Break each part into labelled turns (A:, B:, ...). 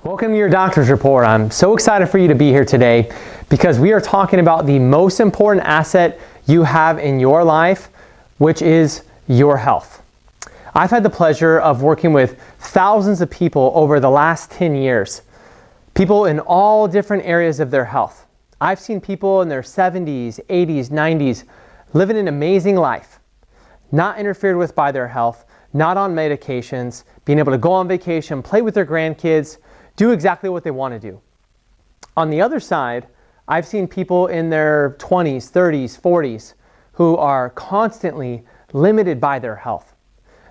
A: Welcome to your doctor's report. I'm so excited for you to be here today because we are talking about the most important asset you have in your life, which is your health. I've had the pleasure of working with thousands of people over the last 10 years, people in all different areas of their health. I've seen people in their 70s, 80s, 90s living an amazing life, not interfered with by their health, not on medications, being able to go on vacation, play with their grandkids, do exactly what they want to do. On the other side, I've seen people in their 20s, 30s, 40s who are constantly limited by their health.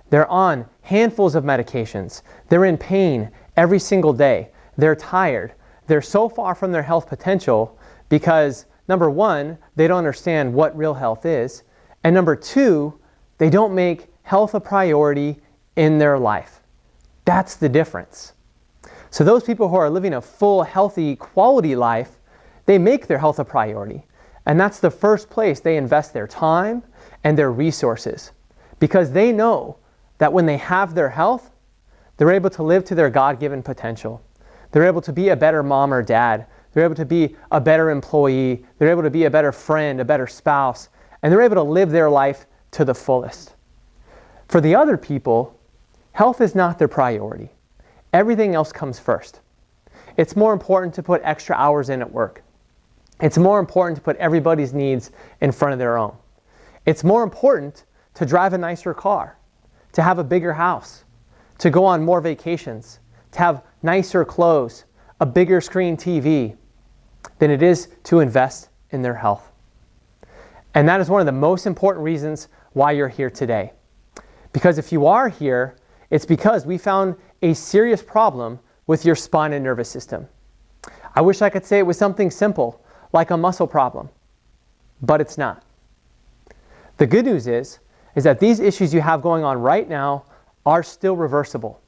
A: They're on handfuls of medications. They're in pain every single day. They're tired. They're so far from their health potential because, number one, they don't understand what real health is, and number two, they don't make health a priority in their life. That's the difference. So those people who are living a full, healthy, quality life, they make their health a priority. And that's the first place they invest their time and their resources, because they know that when they have their health, they're able to live to their God-given potential. They're able to be a better mom or dad. They're able to be a better employee. They're able to be a better friend, a better spouse, and they're able to live their life to the fullest. For the other people, health is not their priority. Everything else comes first. It's more important to put extra hours in at work. It's more important to put everybody's needs in front of their own. It's more important to drive a nicer car, to have a bigger house, to go on more vacations, to have nicer clothes, a bigger screen TV, than it is to invest in their health. And that is one of the most important reasons why you're here today. Because if you are here, it's because we found a serious problem with your spine and nervous system. I wish I could say it was something simple, like a muscle problem, but it's not. The good news is that these issues you have going on right now are still reversible.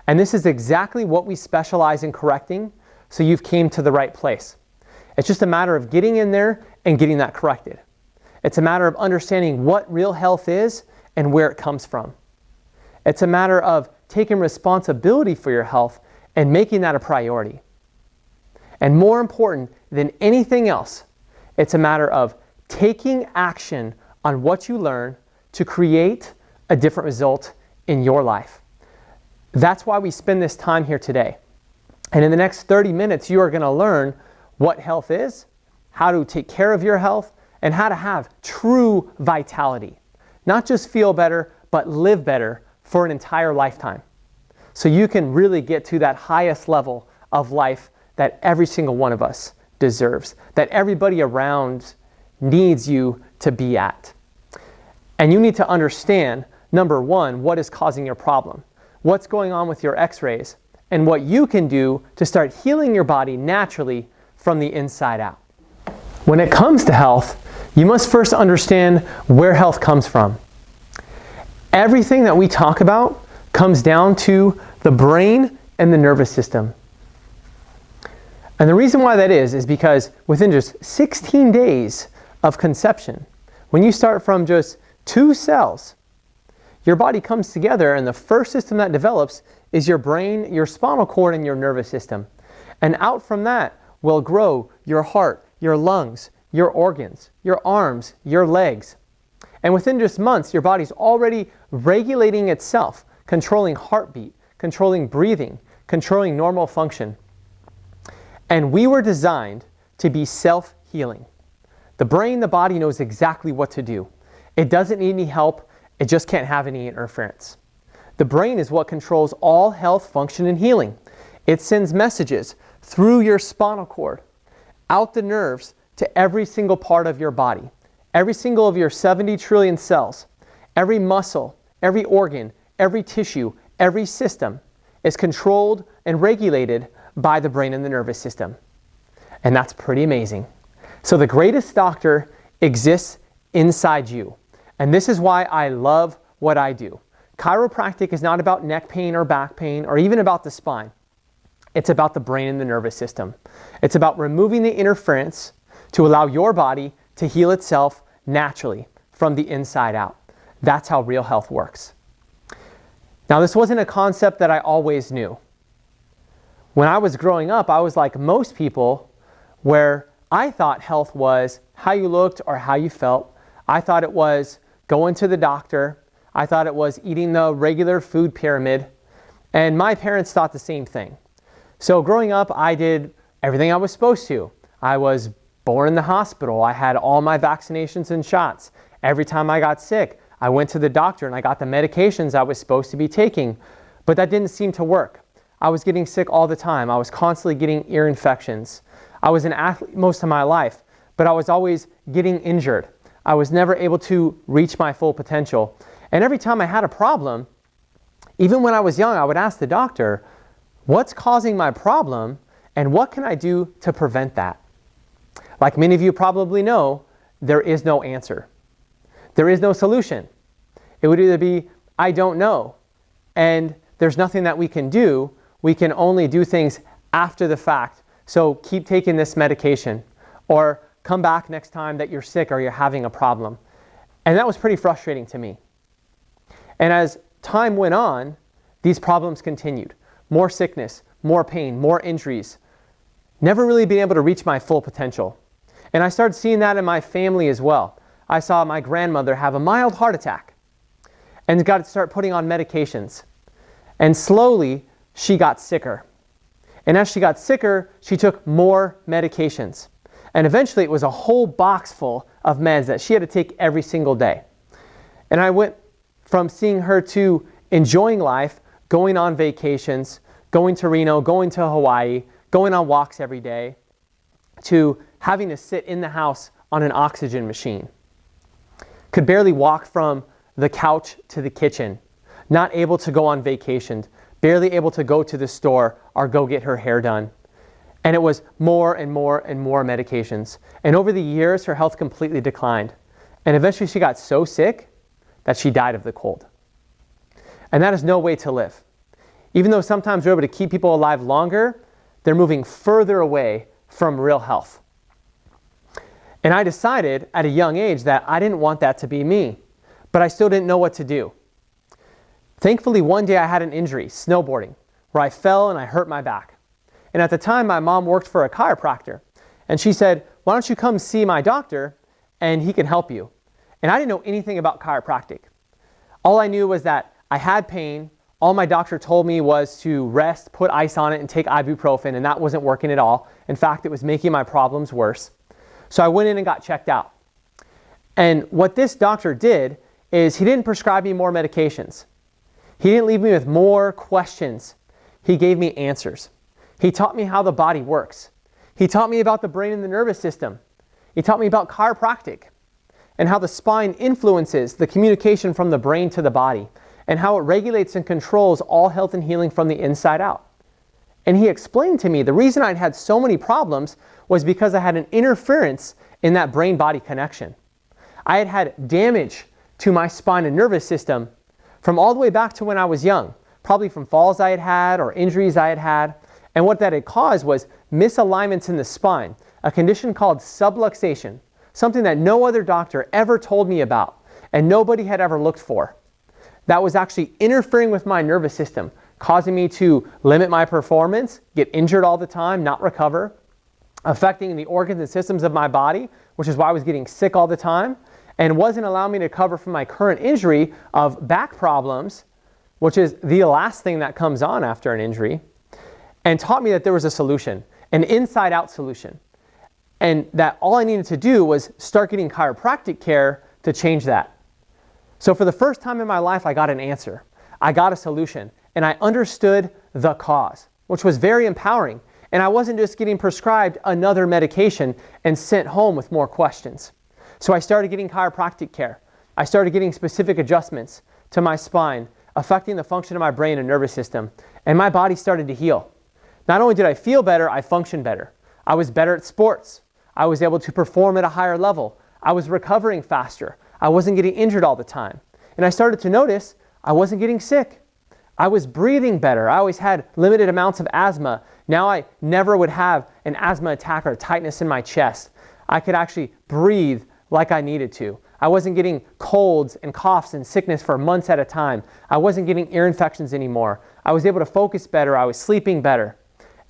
A: And this is exactly what we specialize in correcting, so you've came to the right place. It's just a matter of getting in there and getting that corrected. It's a matter of understanding what real health is and where it comes from. It's a matter of taking responsibility for your health and making that a priority. And more important than anything else, it's a matter of taking action on what you learn to create a different result in your life. That's why we spend this time here today. And in the next 30 minutes, you are going to learn what health is, how to take care of your health, and how to have true vitality. Not just feel better, but live better for an entire lifetime. So you can really get to that highest level of life that every single one of us deserves, that everybody around needs you to be at. And you need to understand, number one, what is causing your problem, what's going on with your x-rays, and what you can do to start healing your body naturally from the inside out. When it comes to health, you must first understand where health comes from. Everything that we talk about comes down to the brain and the nervous system. And the reason why that is because within just 16 days of conception, when you start from just 2 cells, your body comes together, and the first system that develops is your brain, your spinal cord, and your nervous system. And out from that will grow your heart, your lungs, your organs, your arms, your legs. And within just months, your body's already regulating itself, controlling heartbeat, controlling breathing, controlling normal function. And we were designed to be self-healing. The brain, the body knows exactly what to do. It doesn't need any help. It just can't have any interference. The brain is what controls all health, function, and healing. It sends messages through your spinal cord, out the nerves, to every single part of your body. Every single of your 70 trillion cells, every muscle, every organ, every tissue, every system is controlled and regulated by the brain and the nervous system. And that's pretty amazing. So the greatest doctor exists inside you. And this is why I love what I do. Chiropractic is not about neck pain or back pain or even about the spine. It's about the brain and the nervous system. It's about removing the interference to allow your body to heal itself naturally from the inside out. That's how real health works. Now, this wasn't a concept that I always knew. When I was growing up, I was like most people, where I thought health was how you looked or how you felt. I thought it was going to the doctor. I thought it was eating the regular food pyramid. And my parents thought the same thing. So growing up, I did everything I was supposed to. I was born in the hospital. I had all my vaccinations and shots. Every time I got sick, I went to the doctor and I got the medications I was supposed to be taking. But that didn't seem to work. I was getting sick all the time. I was constantly getting ear infections. I was an athlete most of my life, but I was always getting injured. I was never able to reach my full potential. And every time I had a problem, even when I was young, I would ask the doctor, what's causing my problem and what can I do to prevent that? Like many of you probably know, there is no answer. There is no solution. It would either be, I don't know, and there's nothing that we can do. We can only do things after the fact. So keep taking this medication, or come back next time that you're sick or you're having a problem. And that was pretty frustrating to me. And as time went on, these problems continued. More sickness, more pain, more injuries. Never really being able to reach my full potential. And I started seeing that in my family as well. I saw my grandmother have a mild heart attack and got to start putting on medications. And slowly, she got sicker. And as she got sicker, she took more medications. And eventually, it was a whole box full of meds that she had to take every single day. And I went from seeing her to enjoying life, going on vacations, going to Reno, going to Hawaii, going on walks every day, to having to sit in the house on an oxygen machine. Could barely walk from the couch to the kitchen, not able to go on vacation, barely able to go to the store or go get her hair done. And it was more and more and more medications. And over the years, her health completely declined. And eventually she got so sick that she died of the cold. And that is no way to live. Even though sometimes we're able to keep people alive longer, they're moving further away from real health. And I decided at a young age that I didn't want that to be me, but I still didn't know what to do. Thankfully, one day I had an injury, snowboarding, where I fell and I hurt my back. And at the time, my mom worked for a chiropractor. And she said, why don't you come see my doctor and he can help you. And I didn't know anything about chiropractic. All I knew was that I had pain. All my doctor told me was to rest, put ice on it, and take ibuprofen, and that wasn't working at all. In fact, it was making my problems worse. So I went in and got checked out. And what this doctor did is he didn't prescribe me more medications. He didn't leave me with more questions. He gave me answers. He taught me how the body works. He taught me about the brain and the nervous system. He taught me about chiropractic and how the spine influences the communication from the brain to the body and how it regulates and controls all health and healing from the inside out. And he explained to me the reason I'd had so many problems was because I had an interference in that brain-body connection. I had had damage to my spine and nervous system from all the way back to when I was young, probably from falls I had had or injuries I had had. And what that had caused was misalignments in the spine, a condition called subluxation, something that no other doctor ever told me about and nobody had ever looked for. That was actually interfering with my nervous system, causing me to limit my performance, get injured all the time, not recover, affecting the organs and systems of my body, which is why I was getting sick all the time, and wasn't allowing me to recover from my current injury of back problems, which is the last thing that comes on after an injury, and taught me that there was a solution, an inside-out solution, and that all I needed to do was start getting chiropractic care to change that. So for the first time in my life, I got an answer. I got a solution, and I understood the cause, which was very empowering. And I wasn't just getting prescribed another medication and sent home with more questions. So I started getting chiropractic care. I started getting specific adjustments to my spine, affecting the function of my brain and nervous system, and my body started to heal. Not only did I feel better, I functioned better. I was better at sports. I was able to perform at a higher level. I was recovering faster. I wasn't getting injured all the time. And I started to notice I wasn't getting sick. I was breathing better. I always had limited amounts of asthma. Now I never would have an asthma attack or tightness in my chest. I could actually breathe like I needed to. I wasn't getting colds and coughs and sickness for months at a time. I wasn't getting ear infections anymore. I was able to focus better. I was sleeping better.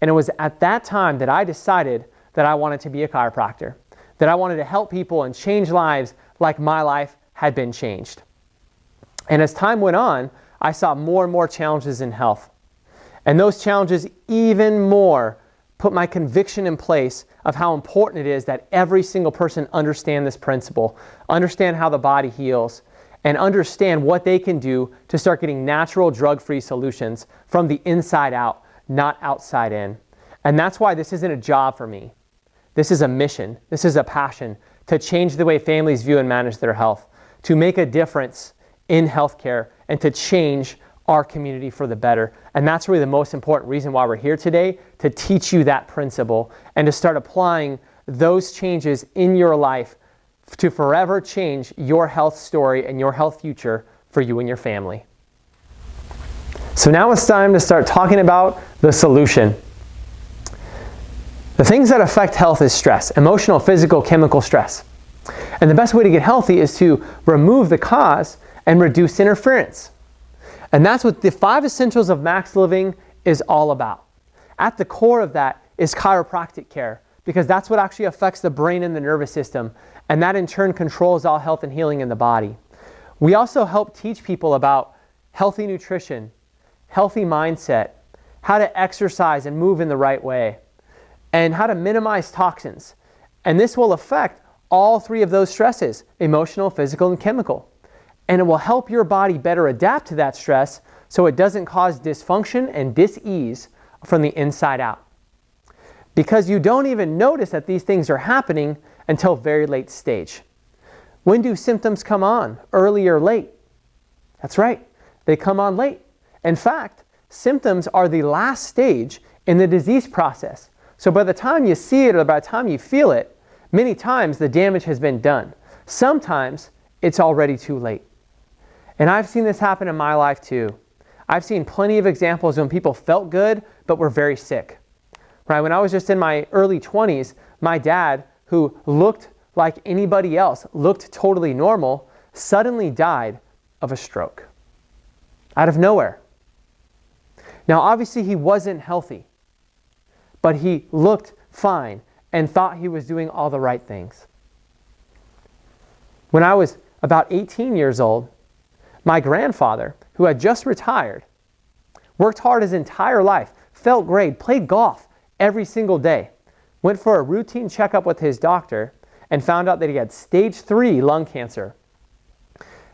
A: And it was at that time that I decided that I wanted to be a chiropractor, that I wanted to help people and change lives like my life had been changed. And as time went on, I saw more and more challenges in health. And those challenges even more put my conviction in place of how important it is that every single person understand this principle, understand how the body heals, and understand what they can do to start getting natural drug-free solutions from the inside out, not outside in. And that's why this isn't a job for me. This is a mission. This is a passion to change the way families view and manage their health, to make a difference in healthcare, and to change our community for the better. And that's really the most important reason why we're here today, to teach you that principle and to start applying those changes in your life to forever change your health story and your health future for you and your family. So now it's time to start talking about the solution. The things that affect health is stress, emotional, physical, chemical stress. And the best way to get healthy is to remove the cause and reduce interference. And that's what the 5 essentials of max living is all about. At the core of that is chiropractic care, because that's what actually affects the brain and the nervous system, and that in turn controls all health and healing in the body. We also help teach people about healthy nutrition, healthy mindset, how to exercise and move in the right way, and how to minimize toxins. And this will affect all 3 of those stresses, emotional, physical, and chemical. And it will help your body better adapt to that stress so it doesn't cause dysfunction and dis-ease from the inside out. Because you don't even notice that these things are happening until very late stage. When do symptoms come on? Early or late? That's right, they come on late. In fact, symptoms are the last stage in the disease process. So by the time you see it or by the time you feel it, many times the damage has been done. Sometimes it's already too late. And I've seen this happen in my life too. I've seen plenty of examples when people felt good but were very sick. Right? When I was just in my early 20s, my dad, who looked like anybody else, looked totally normal, suddenly died of a stroke. Out of nowhere. Now obviously he wasn't healthy, but he looked fine and thought he was doing all the right things. When I was about 18 years old, my grandfather, who had just retired, worked hard his entire life, felt great, played golf every single day, went for a routine checkup with his doctor, and found out that he had stage 3 lung cancer.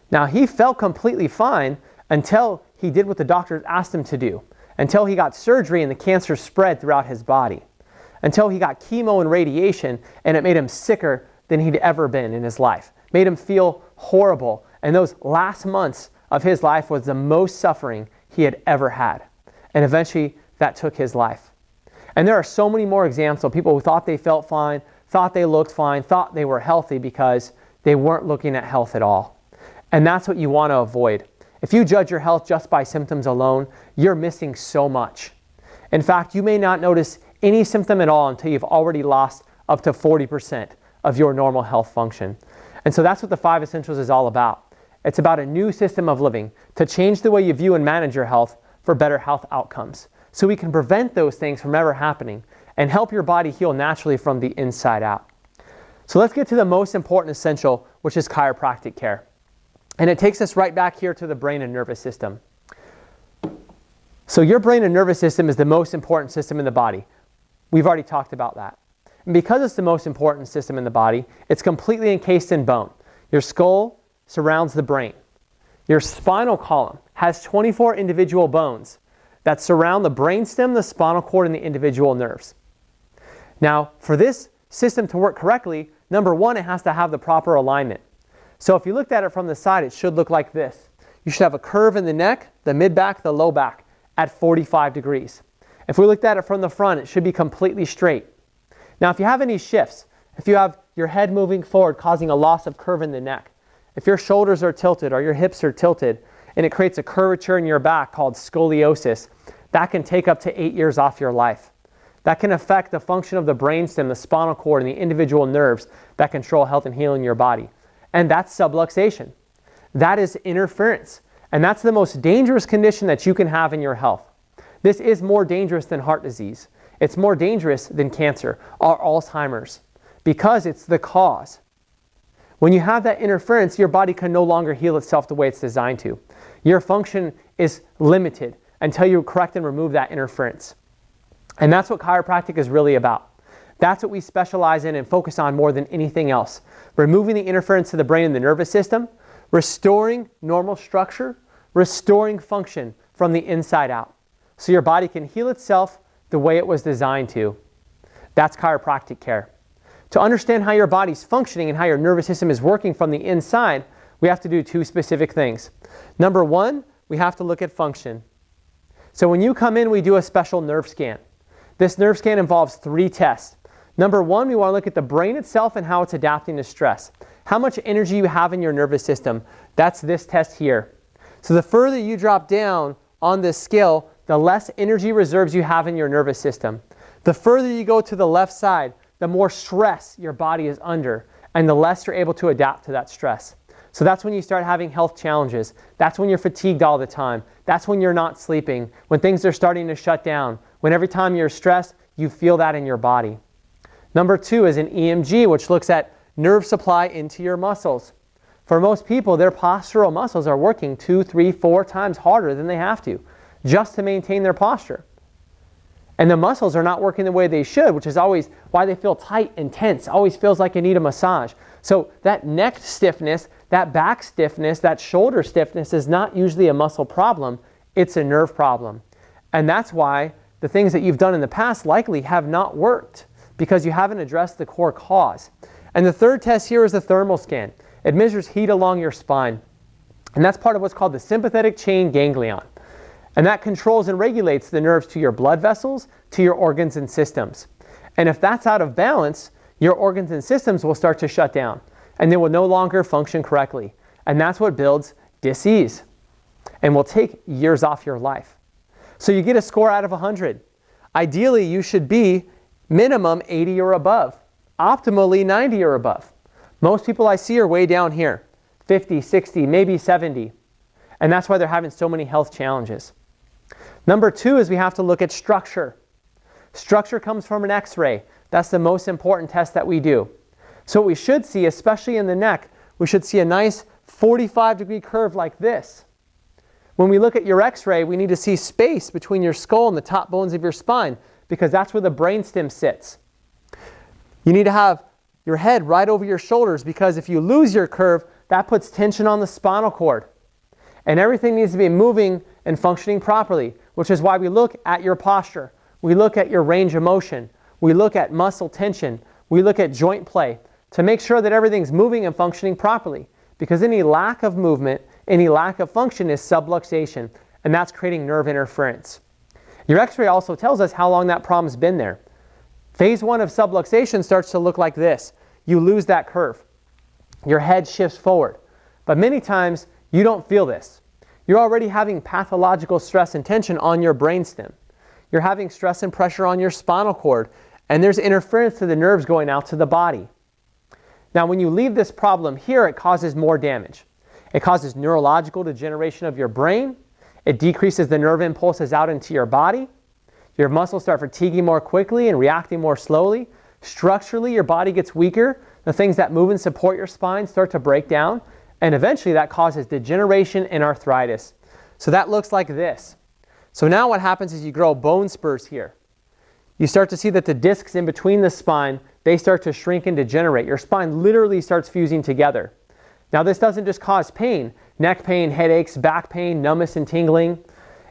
A: Now, he felt completely fine until he did what the doctor asked him to do, until he got surgery and the cancer spread throughout his body, until he got chemo and radiation, and it made him sicker than he'd ever been in his life, made him feel horrible. And those last months of his life was the most suffering he had ever had. And eventually that took his life. And there are so many more examples of people who thought they felt fine, thought they looked fine, thought they were healthy because they weren't looking at health at all. And that's what you want to avoid. If you judge your health just by symptoms alone, you're missing so much. In fact, you may not notice any symptom at all until you've already lost up to 40% of your normal health function. And so that's what the 5 essentials is all about. It's about a new system of living to change the way you view and manage your health for better health outcomes, so we can prevent those things from ever happening and help your body heal naturally from the inside out. So let's get to the most important essential, which is chiropractic care. And it takes us right back here to the brain and nervous system. So your brain and nervous system is the most important system in the body. We've already talked about that. And because it's the most important system in the body, it's completely encased in bone. Your skull surrounds the brain. Your spinal column has 24 individual bones that surround the brainstem, the spinal cord, and the individual nerves. Now, for this system to work correctly, number 1, it has to have the proper alignment. So if you looked at it from the side, it should look like this. You should have a curve in the neck, the mid-back, the low back at 45 degrees. If we looked at it from the front, it should be completely straight. Now, if you have any shifts, if you have your head moving forward causing a loss of curve in the neck, if your shoulders are tilted or your hips are tilted and it creates a curvature in your back called scoliosis, that can take up to 8 years off your life. That can affect the function of the brainstem, the spinal cord, and the individual nerves that control health and healing in your body. And that's subluxation. That is interference. And that's the most dangerous condition that you can have in your health. This is more dangerous than heart disease. It's more dangerous than cancer or Alzheimer's because it's the cause. When you have that interference, your body can no longer heal itself the way it's designed to. Your function is limited until you correct and remove that interference. And that's what chiropractic is really about. That's what we specialize in and focus on more than anything else. Removing the interference to the brain and the nervous system, restoring normal structure, restoring function from the inside out, so your body can heal itself the way it was designed to. That's chiropractic care. To understand how your body's functioning and how your nervous system is working from the inside, we have to do two specific things. Number one, we have to look at function. So when you come in, we do a special nerve scan. This nerve scan involves 3 tests. Number one, we want to look at the brain itself and how it's adapting to stress. How much energy you have in your nervous system. That's this test here. So the further you drop down on this scale, the less energy reserves you have in your nervous system. The further you go to the left side, the more stress your body is under, and the less you're able to adapt to that stress. So that's when you start having health challenges. That's when you're fatigued all the time. That's when you're not sleeping, when things are starting to shut down, when every time you're stressed, you feel that in your body. Number 2 is an EMG, which looks at nerve supply into your muscles. For most people, their postural muscles are working 2, 3, 4 times harder than they have to, just to maintain their posture. And the muscles are not working the way they should, which is always why they feel tight and tense. Always feels like you need a massage. So that neck stiffness, that back stiffness, that shoulder stiffness is not usually a muscle problem. It's a nerve problem. And that's why the things that you've done in the past likely have not worked, because you haven't addressed the core cause. And the third test here is the thermal scan. It measures heat along your spine. And that's part of what's called the sympathetic chain ganglion. And that controls and regulates the nerves to your blood vessels, to your organs and systems. And if that's out of balance, your organs and systems will start to shut down, and they will no longer function correctly. And that's what builds dis-ease and will take years off your life. So you get a score out of 100. Ideally, you should be minimum 80 or above, optimally 90 or above. Most people I see are way down here, 50, 60, maybe 70. And that's why they're having so many health challenges. Number 2 is we have to look at structure. Structure comes from an X-ray. That's the most important test that we do. So what we should see, especially in the neck, we should see a nice 45-degree curve like this. When we look at your X-ray, we need to see space between your skull and the top bones of your spine, because that's where the brainstem sits. You need to have your head right over your shoulders, because if you lose your curve, that puts tension on the spinal cord. And everything needs to be moving and functioning properly, which is why we look at your posture. We look at your range of motion. We look at muscle tension. We look at joint play to make sure that everything's moving and functioning properly, because any lack of movement, any lack of function is subluxation, and that's creating nerve interference. Your X-ray also tells us how long that problem's been there. Phase 1 of subluxation starts to look like this. You lose that curve. Your head shifts forward. But many times, you don't feel this. You're already having pathological stress and tension on your brainstem. You're having stress and pressure on your spinal cord, and there's interference to the nerves going out to the body. Now, when you leave this problem here, it causes more damage. It causes neurological degeneration of your brain. It decreases the nerve impulses out into your body. Your muscles start fatiguing more quickly and reacting more slowly. Structurally, your body gets weaker. The things that move and support your spine start to break down. And eventually that causes degeneration and arthritis. So that looks like this. So now what happens is you grow bone spurs here. You start to see that the discs in between the spine, they start to shrink and degenerate. Your spine literally starts fusing together. Now this doesn't just cause pain, neck pain, headaches, back pain, numbness and tingling.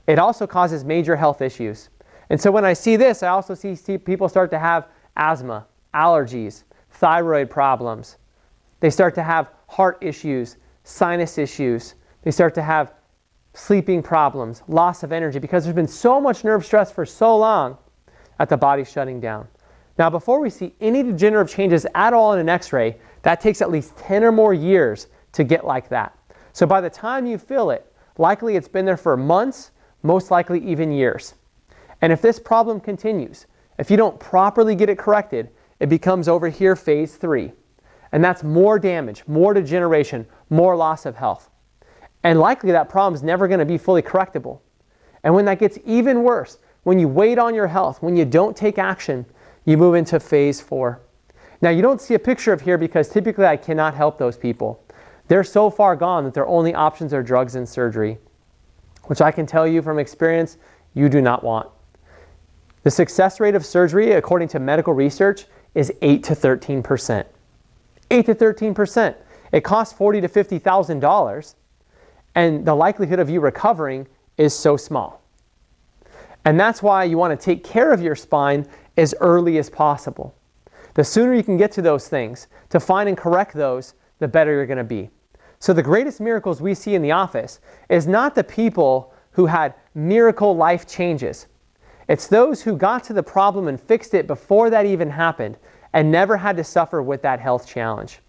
A: It also causes major health issues. And so when I see this, I also see people start to have asthma, allergies, thyroid problems. They start to have heart issues, sinus issues. They start to have sleeping problems, loss of energy, because there's been so much nerve stress for so long that the body's shutting down. Now, before we see any degenerative changes at all in an X-ray, that takes at least 10 or more years to get like that. So by the time you feel it, likely it's been there for months, most likely even years. And if this problem continues, if you don't properly get it corrected, it becomes over here phase 3. And that's more damage, more degeneration, more loss of health. And likely that problem's never going to be fully correctable. And when that gets even worse, when you wait on your health, when you don't take action, you move into phase 4. Now, you don't see a picture of here because typically I cannot help those people. They're so far gone that their only options are drugs and surgery, which I can tell you from experience, you do not want. The success rate of surgery, according to medical research, is 8 to 13%. 8 to 13%. It costs $40,000 to $50,000, and the likelihood of you recovering is so small. And that's why you want to take care of your spine as early as possible. The sooner you can get to those things, to find and correct those, the better you're going to be. So the greatest miracles we see in the office is not the people who had miracle life changes. It's those who got to the problem and fixed it before that even happened and never had to suffer with that health challenge.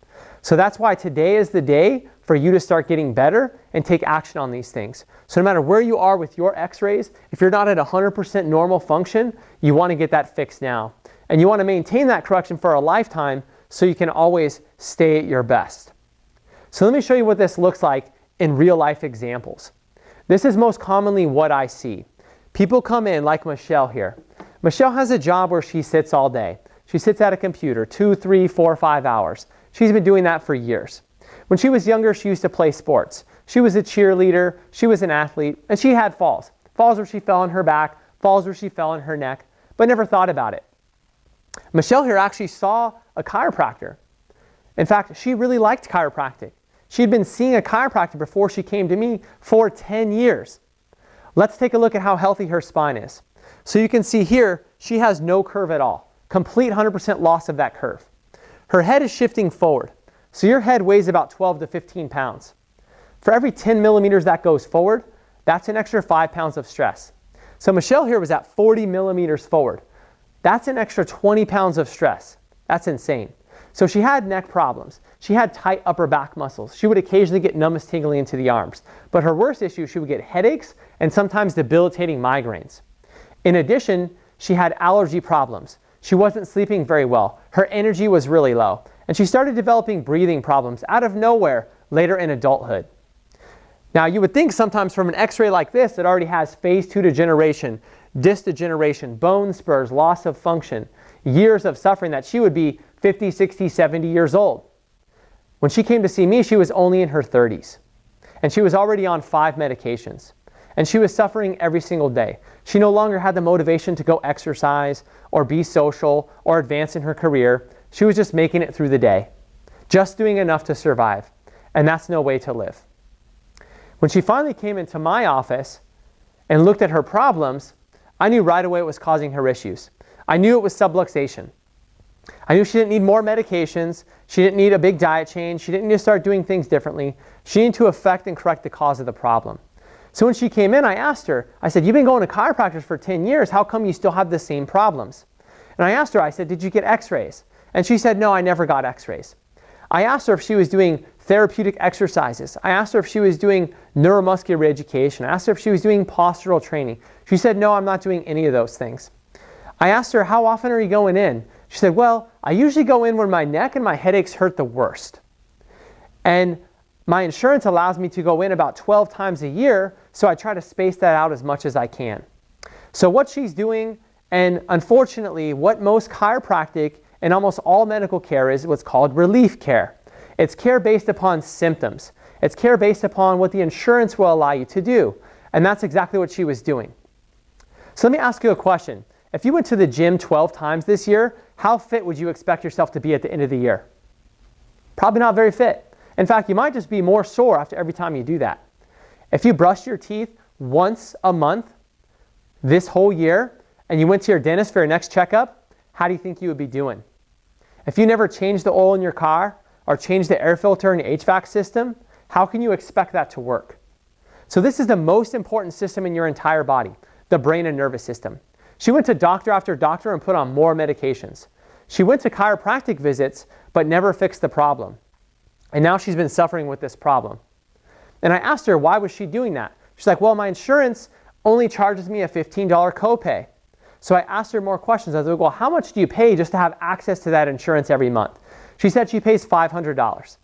A: So that's why today is the day for you to start getting better and take action on these things. So no matter where you are with your x-rays, if you're not at 100% normal function, you want to get that fixed now. And you want to maintain that correction for a lifetime so you can always stay at your best. So let me show you what this looks like in real life examples. This is most commonly what I see. People come in like Michelle here. Michelle has a job where she sits all day. She sits at a computer 2, 3, 4, 5 hours. She's been doing that for years. When she was younger, she used to play sports. She was a cheerleader, she was an athlete, and she had falls. Falls where she fell on her back, falls where she fell on her neck, but never thought about it. Michelle here actually saw a chiropractor. In fact, she really liked chiropractic. She'd been seeing a chiropractor before she came to me for 10 years. Let's take a look at how healthy her spine is. So you can see here, she has no curve at all. Complete 100% loss of that curve. Her head is shifting forward. So your head weighs about 12 to 15 pounds. For every 10 millimeters that goes forward, that's an extra 5 pounds of stress. So Michelle here was at 40 millimeters forward. That's an extra 20 pounds of stress. That's insane. So she had neck problems. She had tight upper back muscles. She would occasionally get numbness tingling into the arms. But her worst issue, she would get headaches and sometimes debilitating migraines. In addition, she had allergy problems. She wasn't sleeping very well. Her energy was really low. And she started developing breathing problems out of nowhere later in adulthood. Now, you would think sometimes from an x-ray like this, it already has phase 2 degeneration, disc degeneration, bone spurs, loss of function, years of suffering, that she would be 50, 60, 70 years old. When she came to see me, she was only in her 30s. And she was already on 5 medications. And she was suffering every single day. She no longer had the motivation to go exercise or be social or advance in her career. She was just making it through the day, just doing enough to survive. And that's no way to live. When she finally came into my office and looked at her problems, I knew right away what was causing her issues. I knew it was subluxation. I knew she didn't need more medications. She didn't need a big diet change. She didn't need to start doing things differently. She needed to affect and correct the cause of the problem. So when she came in, I asked her, I said, you've been going to chiropractors for 10 years. How come you still have the same problems? And I asked her, I said, did you get x-rays? And she said, no, I never got x-rays. I asked her if she was doing therapeutic exercises. I asked her if she was doing neuromuscular reeducation. I asked her if she was doing postural training. She said, no, I'm not doing any of those things. I asked her, how often are you going in? She said, well, I usually go in when my neck and my headaches hurt the worst. And my insurance allows me to go in about 12 times a year, so I try to space that out as much as I can. So what she's doing, and unfortunately what most chiropractic and almost all medical care is, what's called relief care. It's care based upon symptoms. It's care based upon what the insurance will allow you to do. And that's exactly what she was doing. So let me ask you a question. If you went to the gym 12 times this year, how fit would you expect yourself to be at the end of the year? Probably not very fit. In fact, you might just be more sore after every time you do that. If you brushed your teeth once a month this whole year and you went to your dentist for your next checkup, how do you think you would be doing? If you never changed the oil in your car or changed the air filter in the HVAC system, how can you expect that to work? So this is the most important system in your entire body, the brain and nervous system. She went to doctor after doctor and put on more medications. She went to chiropractic visits but never fixed the problem. And now she's been suffering with this problem. And I asked her, why was she doing that? She's like, well, my insurance only charges me a $15 copay. So I asked her more questions. I was like, well, how much do you pay just to have access to that insurance every month? She said she pays $500.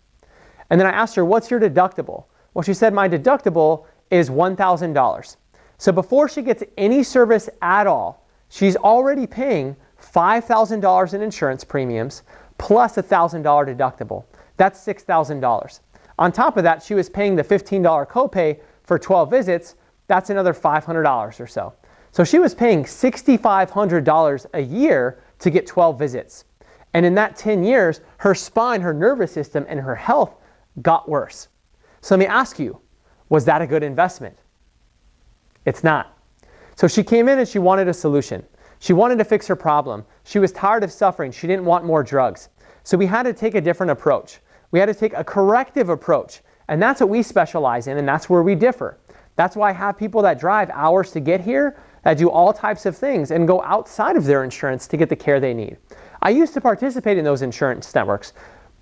A: And then I asked her, what's your deductible? Well, she said, my deductible is $1,000. So before she gets any service at all, she's already paying $5,000 in insurance premiums plus a $1,000 deductible. That's $6,000. On top of that, she was paying the $15 copay for 12 visits. That's another $500 or so. So she was paying $6,500 a year to get 12 visits. And in that 10 years, her spine, her nervous system, and her health got worse. So let me ask you, was that a good investment? It's not. So she came in and she wanted a solution. She wanted to fix her problem. She was tired of suffering. She didn't want more drugs. So we had to take a different approach. We had to take a corrective approach. And that's what we specialize in, and that's where we differ. That's why I have people that drive hours to get here, that do all types of things and go outside of their insurance to get the care they need. I used to participate in those insurance networks,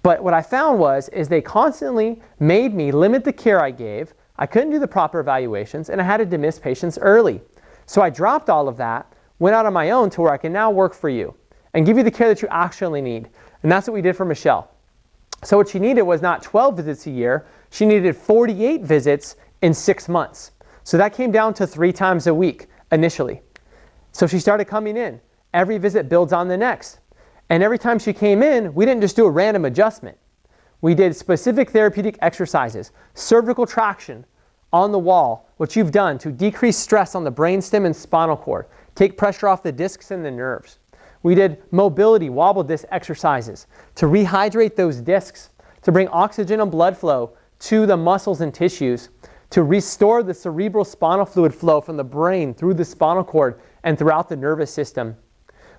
A: but what I found is they constantly made me limit the care I gave. I couldn't do the proper evaluations, and I had to dismiss patients early. So I dropped all of that, went out on my own to where I can now work for you and give you the care that you actually need. And that's what we did for Michelle. So what she needed was not 12 visits a year, she needed 48 visits in 6 months. So that came down to 3 times a week initially. So she started coming in. Every visit builds on the next. And every time she came in, we didn't just do a random adjustment. We did specific therapeutic exercises, cervical traction on the wall, which you've done to decrease stress on the brainstem and spinal cord, take pressure off the discs and the nerves. We did mobility, wobble disc exercises to rehydrate those discs, to bring oxygen and blood flow to the muscles and tissues, to restore the cerebral spinal fluid flow from the brain through the spinal cord and throughout the nervous system.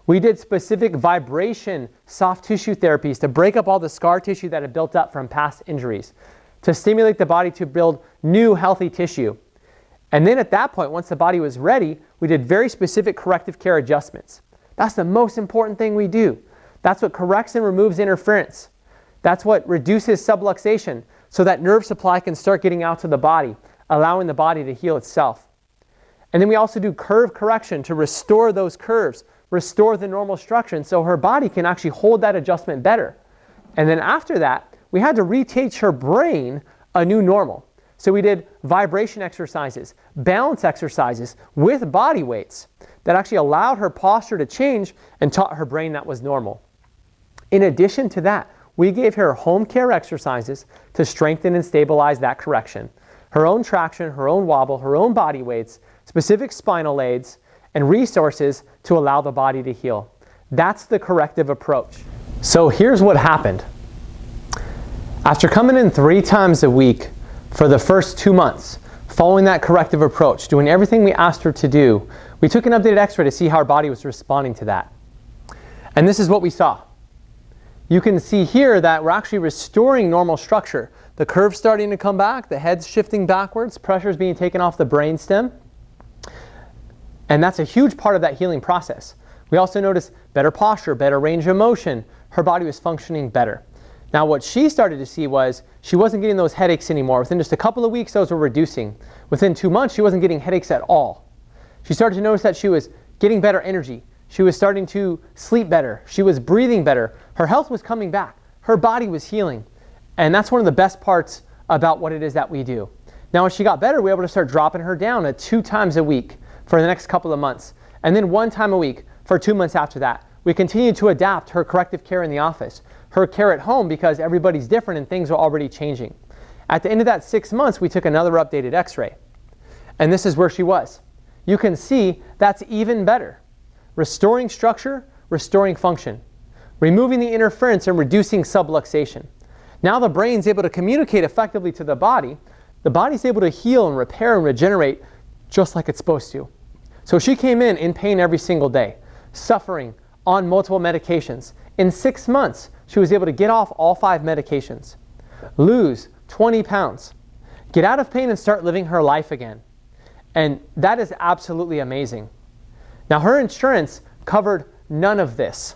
A: We did specific vibration soft tissue therapies to break up all the scar tissue that had built up from past injuries, to stimulate the body to build new healthy tissue. And then at that point, once the body was ready, we did very specific corrective care adjustments. That's the most important thing we do. That's what corrects and removes interference. That's what reduces subluxation so that nerve supply can start getting out to the body, allowing the body to heal itself. And then we also do curve correction to restore those curves, restore the normal structure, and so her body can actually hold that adjustment better. And then after that, we had to reteach her brain a new normal. So we did vibration exercises, balance exercises with body weights that actually allowed her posture to change and taught her brain that was normal. In addition to that, we gave her home care exercises to strengthen and stabilize that correction. Her own traction, her own wobble, her own body weights, specific spinal aids, and resources to allow the body to heal. That's the corrective approach. So here's what happened. After coming in 3 times a week for the first 2 months, following that corrective approach, doing everything we asked her to do, we took an updated x-ray to see how her body was responding to that. And this is what we saw. You can see here that we're actually restoring normal structure. The curve's starting to come back, the head's shifting backwards, pressure's being taken off the brainstem. And that's a huge part of that healing process. We also noticed better posture, better range of motion. Her body was functioning better. Now what she started to see was she wasn't getting those headaches anymore. Within just a couple of weeks, those were reducing. Within 2 months, she wasn't getting headaches at all. She started to notice that she was getting better energy. She was starting to sleep better. She was breathing better. Her health was coming back. Her body was healing. And that's one of the best parts about what it is that we do. Now, as she got better, we were able to start dropping her down to 2 times a week for the next couple of months. And then 1 time a week for 2 months after that. We continued to adapt her corrective care in the office, her care at home, because everybody's different and things are already changing. At the end of that 6 months, we took another updated x-ray. And this is where she was. You can see that's even better. Restoring structure, restoring function. Removing the interference and reducing subluxation. Now the brain's able to communicate effectively to the body. The body's able to heal and repair and regenerate just like it's supposed to. So she came in pain every single day, suffering, on multiple medications. In 6 months, she was able to get off all 5 medications, lose 20 pounds, get out of pain and start living her life again. And that is absolutely amazing. Now her insurance covered none of this.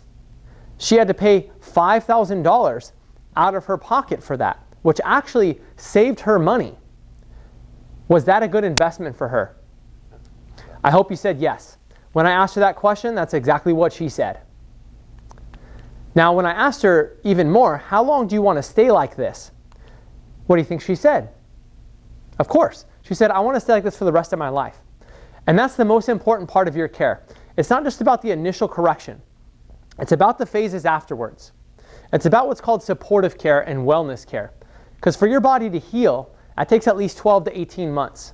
A: She had to pay $5,000 out of her pocket for that, which actually saved her money. Was that a good investment for her? I hope you said yes. When I asked her that question, that's exactly what she said. Now, when I asked her even more, how long do you want to stay like this? What do you think she said? Of course. She said, I want to stay like this for the rest of my life. And that's the most important part of your care. It's not just about the initial correction. It's about the phases afterwards. It's about what's called supportive care and wellness care. Because for your body to heal, that takes at least 12 to 18 months.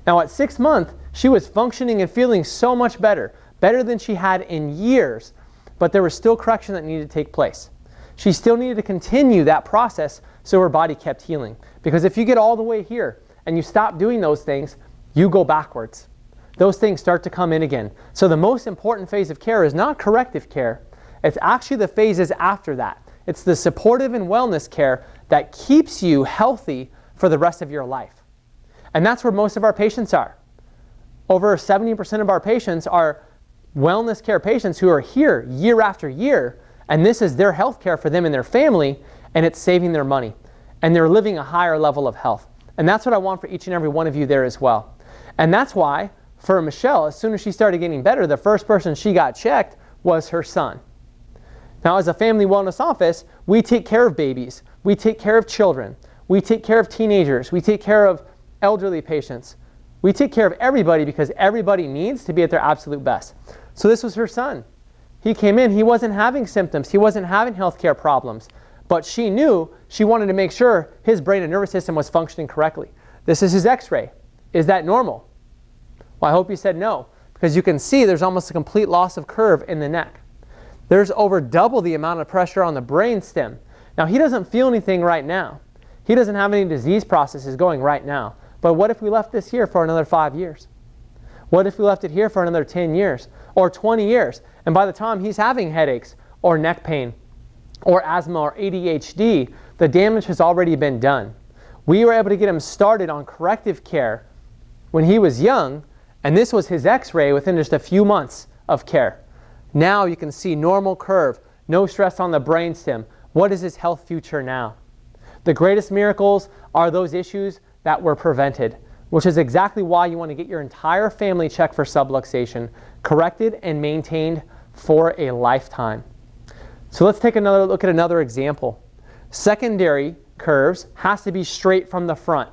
A: Now at 6 months, she was functioning and feeling so much better than she had in years, but there was still correction that needed to take place. She still needed to continue that process so her body kept healing. Because if you get all the way here and you stop doing those things, you go backwards. Those things start to come in again. So the most important phase of care is not corrective care. It's actually the phases after that. It's the supportive and wellness care that keeps you healthy for the rest of your life. And that's where most of our patients are. Over 70% of our patients are wellness care patients who are here year after year, and this is their health care for them and their family, and it's saving their money. And they're living a higher level of health. And that's what I want for each and every one of you there as well. And that's why, for Michelle, as soon as she started getting better, the first person she got checked was her son. Now, as a family wellness office, we take care of babies. We take care of children. We take care of teenagers. We take care of elderly patients. We take care of everybody because everybody needs to be at their absolute best. So this was her son. He came in, he wasn't having symptoms, he wasn't having healthcare problems, but she knew she wanted to make sure his brain and nervous system was functioning correctly. This is his x-ray. Is that normal? Well, I hope you said no, because you can see there's almost a complete loss of curve in the neck. There's over double the amount of pressure on the brain stem. Now, he doesn't feel anything right now. He doesn't have any disease processes going right now. But what if we left this here for another 5 years? What if we left it here for another 10 years or 20 years? And by the time he's having headaches or neck pain or asthma or ADHD, the damage has already been done. We were able to get him started on corrective care when he was young, and this was his x-ray within just a few months of care. Now you can see normal curve, no stress on the brainstem. What is his health future now? The greatest miracles are those issues that were prevented, which is exactly why you want to get your entire family checked for subluxation, corrected and maintained for a lifetime. So let's take another look at another example. Secondary curves has to be straight from the front.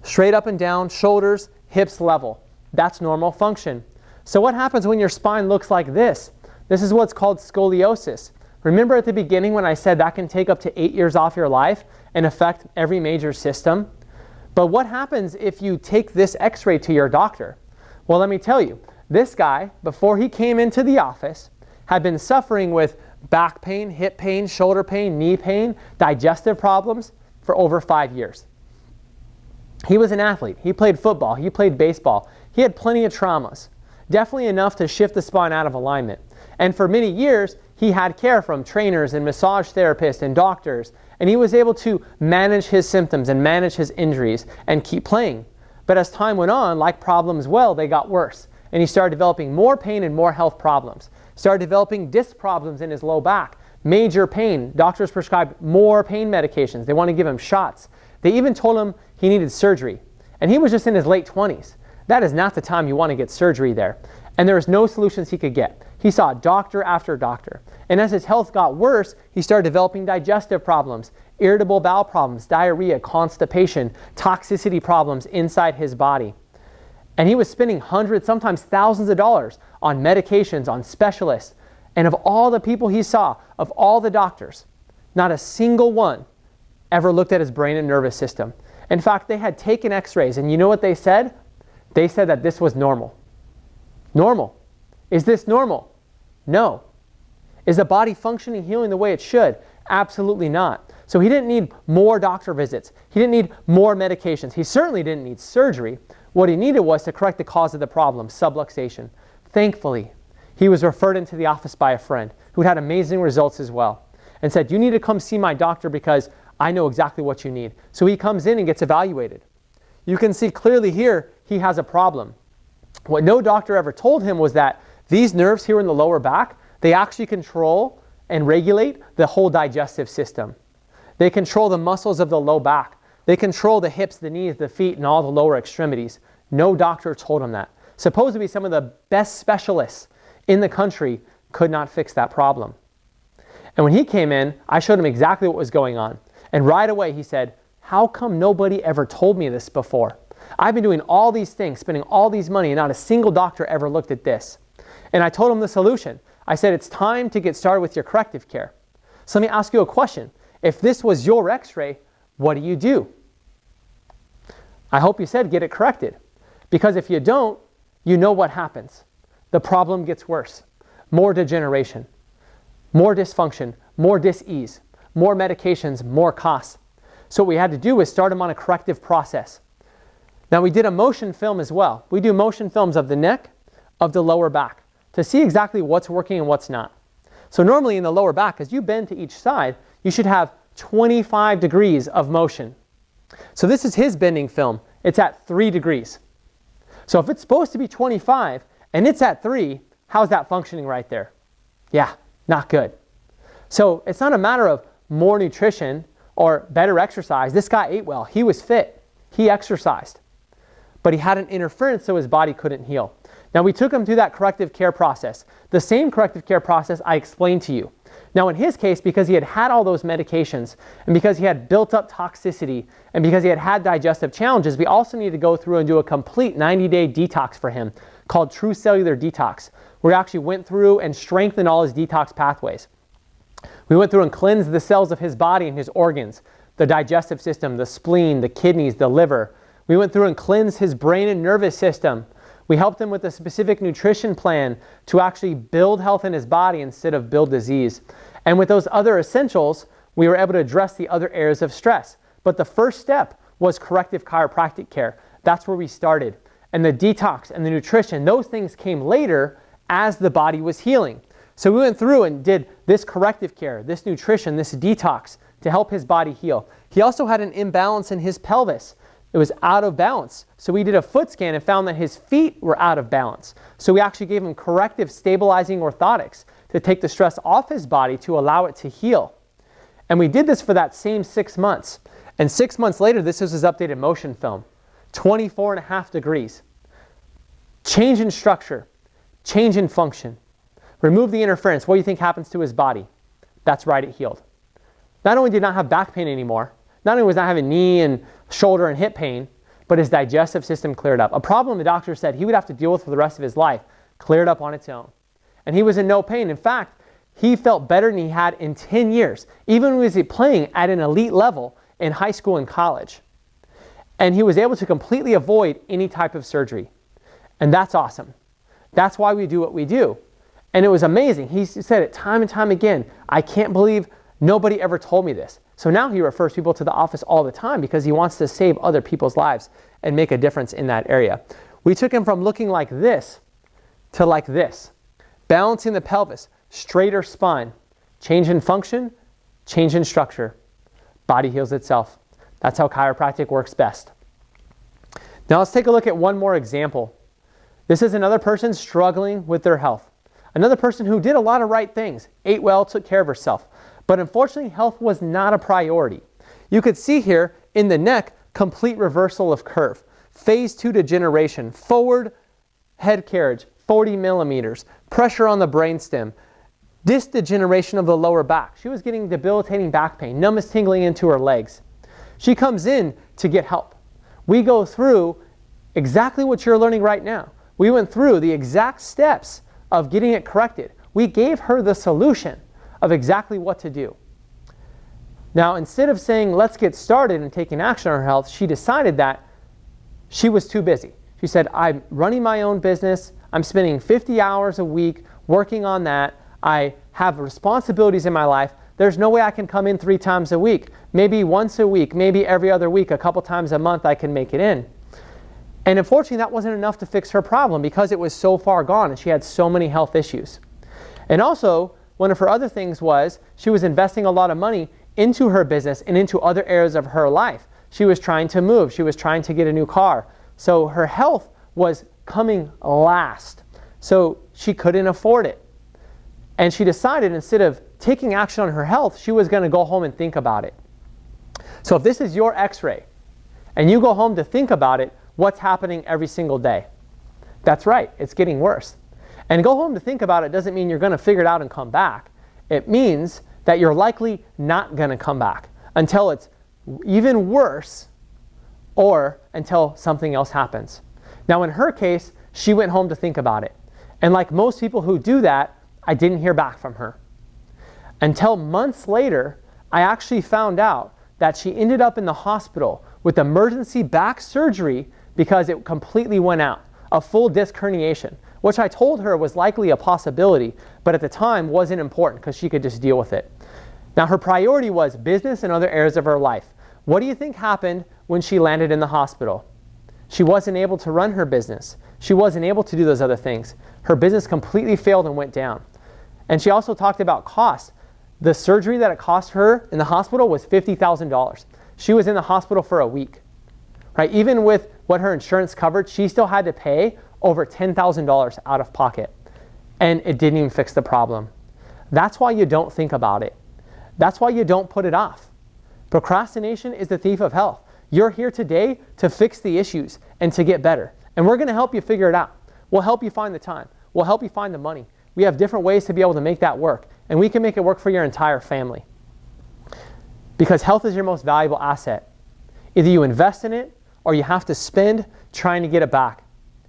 A: Straight up and down, shoulders, hips level. That's normal function. So what happens when your spine looks like this? This is what's called scoliosis. Remember at the beginning when I said that can take up to 8 years off your life and affect every major system? But what happens if you take this x-ray to your doctor? Well, let me tell you, this guy, before he came into the office, had been suffering with back pain, hip pain, shoulder pain, knee pain, digestive problems for over 5 years. He was an athlete. He played football. He played baseball. He had plenty of traumas, definitely enough to shift the spine out of alignment. And for many years, he had care from trainers and massage therapists and doctors, and he was able to manage his symptoms and manage his injuries and keep playing. But as time went on, like problems they got worse. And he started developing more pain and more health problems. Started developing disc problems in his low back, major pain. Doctors prescribed more pain medications. They want to give him shots. They even told him he needed surgery. And he was just in his late 20s. That is not the time you want to get surgery there. And there was no solutions he could get. He saw doctor after doctor. And as his health got worse, he started developing digestive problems, irritable bowel problems, diarrhea, constipation, toxicity problems inside his body. And he was spending hundreds, sometimes thousands of dollars on medications, on specialists. And of all the people he saw, of all the doctors, not a single one ever looked at his brain and nervous system. In fact, they had taken x-rays, and you know what they said? They said that this was normal. Normal. Is this normal? No. Is the body functioning, healing the way it should? Absolutely not. So he didn't need more doctor visits. He didn't need more medications. He certainly didn't need surgery. What he needed was to correct the cause of the problem, subluxation. Thankfully, he was referred into the office by a friend who had amazing results as well and said, you need to come see my doctor because I know exactly what you need. So he comes in and gets evaluated. You can see clearly here he has a problem. What no doctor ever told him was that these nerves here in the lower back, they actually control and regulate the whole digestive system. They control the muscles of the low back. They control the hips, the knees, the feet, and all the lower extremities. No doctor told him that. Supposed to be some of the best specialists in the country could not fix that problem. And when he came in, I showed him exactly what was going on. And right away he said, how come nobody ever told me this before? I've been doing all these things, spending all these money, and not a single doctor ever looked at this. And I told him the solution. I said, it's time to get started with your corrective care. So let me ask you a question. If this was your x-ray, what do you do? I hope you said get it corrected. Because if you don't, you know what happens. The problem gets worse. More degeneration, more dysfunction, more dis-ease, more medications, more costs. So what we had to do was start him on a corrective process. Now we did a motion film as well. We do motion films of the neck, of the lower back, to see exactly what's working and what's not. So normally in the lower back, as you bend to each side, you should have 25 degrees of motion. So this is his bending film. It's at 3 degrees. So if it's supposed to be 25 and it's at 3, how's that functioning right there? Yeah, not good. So it's not a matter of more nutrition or better exercise. This guy ate well. He was fit. He exercised. But he had an interference so his body couldn't heal. Now we took him through that corrective care process. The same corrective care process I explained to you. Now in his case, because he had had all those medications and because he had built up toxicity and because he had had digestive challenges, we also needed to go through and do a complete 90-day detox for him called True Cellular Detox, where we actually went through and strengthened all his detox pathways. We went through and cleansed the cells of his body and his organs, the digestive system, the spleen, the kidneys, the liver. We went through and cleansed his brain and nervous system. We helped him with a specific nutrition plan to actually build health in his body instead of build disease. And with those other essentials, we were able to address the other areas of stress. But the first step was corrective chiropractic care. That's where we started. And the detox and the nutrition, those things came later as the body was healing. So we went through and did this corrective care, this nutrition, this detox to help his body heal. He also had an imbalance in his pelvis. It was out of balance. So we did a foot scan and found that his feet were out of balance. So we actually gave him corrective stabilizing orthotics to take the stress off his body to allow it to heal. And we did this for that same 6 months. And 6 months later, this was his updated motion film. 24.5 degrees. Change in structure. Change in function. Remove the interference. What do you think happens to his body? That's right, it healed. Not only did he not have back pain anymore, not only was not having knee and shoulder and hip pain, but his digestive system cleared up. A problem the doctor said he would have to deal with for the rest of his life cleared up on its own. And he was in no pain. In fact, he felt better than he had in 10 years, even when he was playing at an elite level in high school and college. And he was able to completely avoid any type of surgery. And that's awesome. That's why we do what we do. And it was amazing. He said it time and time again. I can't believe nobody ever told me this. So now he refers people to the office all the time because he wants to save other people's lives and make a difference in that area. We took him from looking like this to like this. Balancing the pelvis, straighter spine, change in function, change in structure. Body heals itself. That's how chiropractic works best. Now let's take a look at one more example. This is another person struggling with their health. Another person who did a lot of right things, ate well, took care of herself. But unfortunately, health was not a priority. You could see here in the neck, complete reversal of curve. Phase 2 degeneration, forward head carriage, 40 millimeters, pressure on the brainstem, disc degeneration of the lower back. She was getting debilitating back pain, numbness tingling into her legs. She comes in to get help. We go through exactly what you're learning right now. We went through the exact steps of getting it corrected. We gave her the solution of exactly what to do. Now, instead of saying, let's get started and taking action on her health, she decided that she was too busy. She said, I'm running my own business. I'm spending 50 hours a week working on that. I have responsibilities in my life. There's no way I can come in 3 times a week. Maybe once a week, maybe every other week, a couple times a month I can make it in. And unfortunately, that wasn't enough to fix her problem because it was so far gone and she had so many health issues. And also, one of her other things was she was investing a lot of money into her business and into other areas of her life. She was trying to move. She was trying to get a new car. So her health was coming last. So she couldn't afford it. And she decided instead of taking action on her health, she was going to go home and think about it. So if this is your x-ray and you go home to think about it, what's happening every single day? That's right, it's getting worse. And go home to think about it doesn't mean you're going to figure it out and come back. It means that you're likely not going to come back until it's even worse or until something else happens. Now in her case, she went home to think about it. And like most people who do that, I didn't hear back from her. Until months later, I actually found out that she ended up in the hospital with emergency back surgery because it completely went out, a full disc herniation, which I told her was likely a possibility, but at the time wasn't important because she could just deal with it. Now her priority was business and other areas of her life. What do you think happened when she landed in the hospital? She wasn't able to run her business. She wasn't able to do those other things. Her business completely failed and went down. And she also talked about cost. The surgery that it cost her in the hospital was $50,000. She was in the hospital for a week. Right? Even with what her insurance covered, she still had to pay over $10,000 out of pocket. And it didn't even fix the problem. That's why you don't think about it. That's why you don't put it off. Procrastination is the thief of health. You're here today to fix the issues and to get better. And we're going to help you figure it out. We'll help you find the time. We'll help you find the money. We have different ways to be able to make that work. And we can make it work for your entire family. Because health is your most valuable asset. Either you invest in it or you have to spend trying to get it back.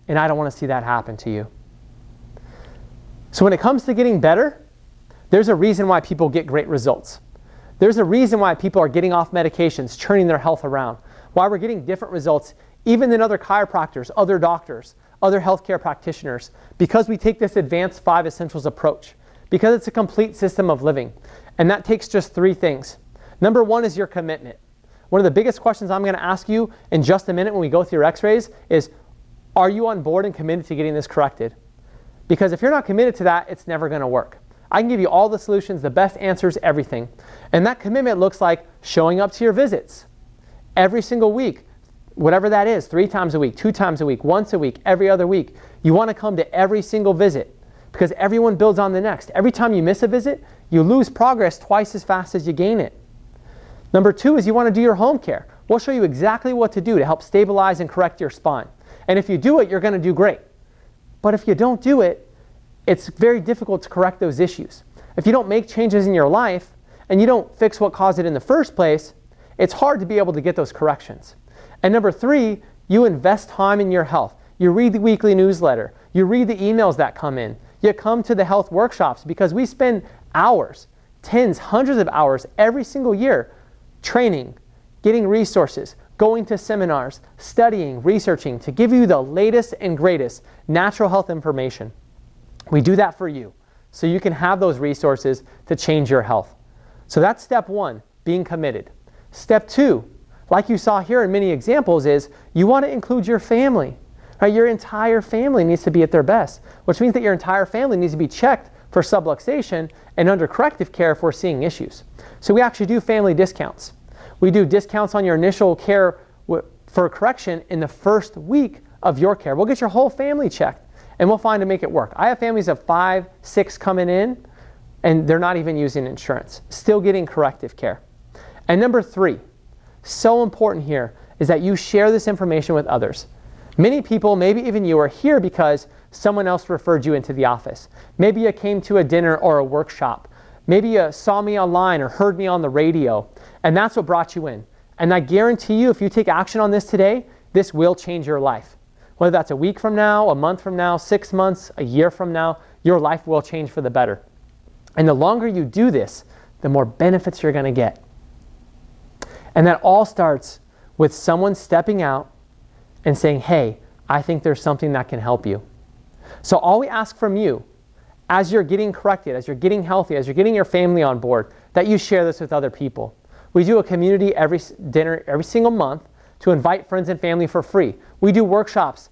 A: And I don't want to see that happen to you. So when it comes to getting better, there's a reason why people get great results. There's a reason why people are getting off medications, turning their health around. Why we're getting different results even than other chiropractors, other doctors, other healthcare practitioners, because we take this advanced 5 essentials approach, because it's a complete system of living. And that takes just 3 things. Number 1 is your commitment. One of the biggest questions I'm going to ask you in just a minute when we go through your x-rays is, are you on board and committed to getting this corrected? Because if you're not committed to that, it's never going to work. I can give you all the solutions, the best answers, everything. And that commitment looks like showing up to your visits every single week, whatever that is, 3 times a week, 2 times a week, once a week, every other week. You want to come to every single visit because everyone builds on the next. Every time you miss a visit, you lose progress twice as fast as you gain it. Number 2 is you want to do your home care. We'll show you exactly what to do to help stabilize and correct your spine. And if you do it, you're going to do great. But if you don't do it, it's very difficult to correct those issues. If you don't make changes in your life and you don't fix what caused it in the first place, it's hard to be able to get those corrections. And number 3, you invest time in your health. You read the weekly newsletter. You read the emails that come in. You come to the health workshops because we spend hours, tens, hundreds of hours every single year training, getting resources, going to seminars, studying, researching to give you the latest and greatest natural health information. We do that for you so you can have those resources to change your health. So that's step 1, being committed. Step 2, like you saw here in many examples, is you want to include your family. Right? Your entire family needs to be at their best, which means that your entire family needs to be checked for subluxation and under corrective care if we're seeing issues. So we actually do family discounts. We do discounts on your initial care for correction in the first week of your care. We'll get your whole family checked and we'll find to make it work. I have families of 5, 6 coming in and they're not even using insurance, still getting corrective care. And number 3, so important here, is that you share this information with others. Many people, maybe even you, are here because someone else referred you into the office. Maybe you came to a dinner or a workshop. Maybe you saw me online or heard me on the radio, and that's what brought you in. And I guarantee you, if you take action on this today, this will change your life. Whether that's a week from now, a month from now, 6 months, a year from now, your life will change for the better. And the longer you do this, the more benefits you're going to get. And that all starts with someone stepping out and saying, hey, I think there's something that can help you. So all we ask from you, as you're getting corrected, as you're getting healthy, as you're getting your family on board, that you share this with other people. We do a community dinner every single month to invite friends and family for free. We do workshops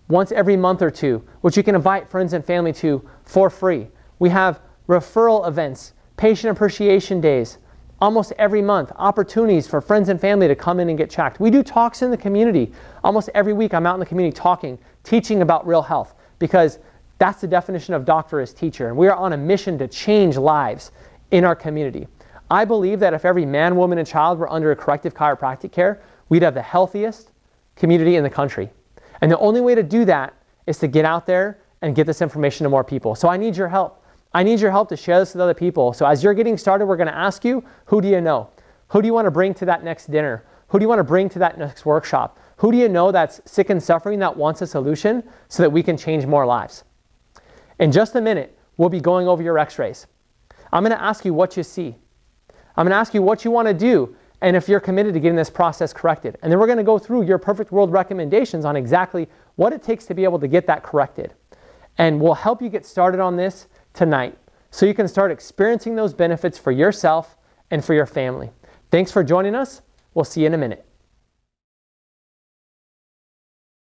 A: once every month or 2, which you can invite friends and family to for free. We have referral events, patient appreciation days, almost every month, opportunities for friends and family to come in and get checked. We do talks in the community. Almost every week I'm out in the community talking, teaching about real health, because that's the definition of doctor as teacher. And we are on a mission to change lives in our community. I believe that if every man, woman, and child were under a corrective chiropractic care, we'd have the healthiest community in the country. And the only way to do that is to get out there and get this information to more people. So I need your help. I need your help to share this with other people. So as you're getting started, we're going to ask you, who do you know? Who do you want to bring to that next dinner? Who do you want to bring to that next workshop? Who do you know that's sick and suffering that wants a solution so that we can change more lives? In just a minute, we'll be going over your x-rays. I'm going to ask you what you see. I'm going to ask you what you want to do and if you're committed to getting this process corrected. And then we're going to go through your perfect world recommendations on exactly what it takes to be able to get that corrected. And we'll help you get started on this tonight so you can start experiencing those benefits for yourself and for your family. Thanks for joining us. We'll see you in a minute.